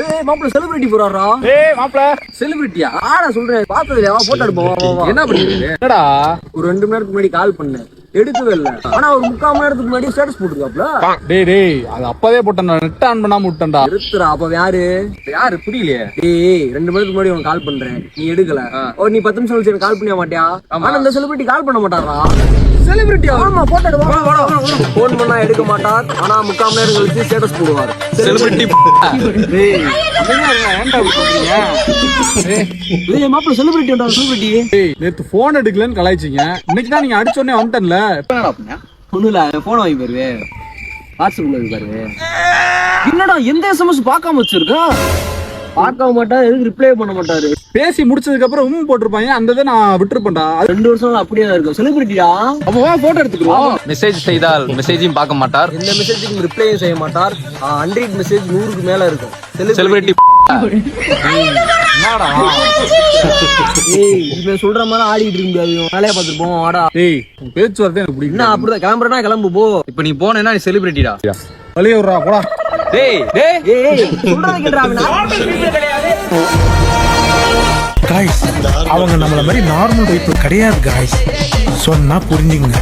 ஏய் மாப்ள செலிபிரிட்டி போறாரா? ஏய் மாப்ள செலிபிரிட்டியா? ஆனா சொல்றேன் பார்த்ததுல வா போட்டோ எடுப்போம். என்ன பண்ணிருக்கீங்க? என்னடா ஒரு 2 மணி நேரத்துக்கு முன்னாடி கால் பண்ணேன், எடுக்கவே இல்ல. ஆனா ஒரு 3/4 மணி நேரத்துக்கு முன்னாடி ஸ்டேட்டஸ் போட்டுருக்காப்ல. டேய் அது அப்பவே போட்டேன்டா, நெட் ஆன் பண்ணாம விட்டேன்டா. எடுத்துறா. அப்ப யாரு புரியலையே. டேய் 2 மணி நேரத்துக்கு முன்னாடி உனக்கு கால் பண்றேன், நீ எடுக்கல. ஓ நீ 10 நிமிஷம் கழிச்சு கால் பண்ணியா மாட்டியா? ஆனா இந்த செலிபிரிட்டி கால் பண்ண மாட்டாரா? செலிபிரிட்டியா? ஆமா போட்டோ எடுப்போம். போன் பண்ணா எடுக்க மாட்டார், ஆனா 3/4 மணி நேரம் கழிச்சு ஸ்டேட்டஸ் போடுவார். செலிபிரிட்டி. டேய் ஏன்டா இப்படி பண்றீங்க? ஏய் மாப்ள செலிபிரிட்டி. டேய் நேத்து போன் எடுக்கலன்னு கலாய்ச்சீங்க, இன்னைக்கு தான் நீங்க அடிச்ச உடனே வந்துட்டேன்ல. இப்ப என்னடா பண்ண? ஒண்ணும் இல்ல, போன் வாங்கி பாரு, வாட்ஸ்அப்ல இருக்கு பாரு. என்னடா எந்த எஸ்எம்எஸ் பார்க்காம வச்சிருக்கா? பார்க்காம மாட்டாரு, எதுக்கு ரிப்ளை பண்ண மாட்டாரு. பேசி முடிச்சதுக்கு அப்புறம் போட்டிருப்பாங்க, அந்த இதை நான் விட்டுருப்பேன்டா. 2 வருஷம் அப்படியே தான் இருக்கும். செலிபிரிட்டியா? அப்ப வா போட்டோ எடுத்துக்கிறோம். மெசேஜ் செய்தால் மெசேஜையும் பார்க்க மாட்டார், எந்த மெசேஜுக்கும் ரிப்ளையும் செய்ய மாட்டார். 100 மெசேஜ் 100க்கு மேல இருக்கும். செலிபிரிட்டி. என்னடா? ஏய் இவன் சொல்ற மாதிரி ஆடிட்டு இருக்க முடியாது, வேலையை பார்த்துருப்போம். வாடா. டேய் உன் பேச்சுவார்த்தை எனக்கு பிடிக்கும். என்ன அப்படிதான் கிளம்புறனா கிளம்பு போ. இப்ப நீ போனேன்னா நீ செலிபிரிட்டிடா. வழிய விடுறா போடா. டேய் ஏய் சொல்றத கேட்றா. காய்ஸ் அவங்க நம்மள மாதிரி நார்மல் டைப் கிடையாது காய்ஸ், சொன்னா புரிஞ்சுங்க.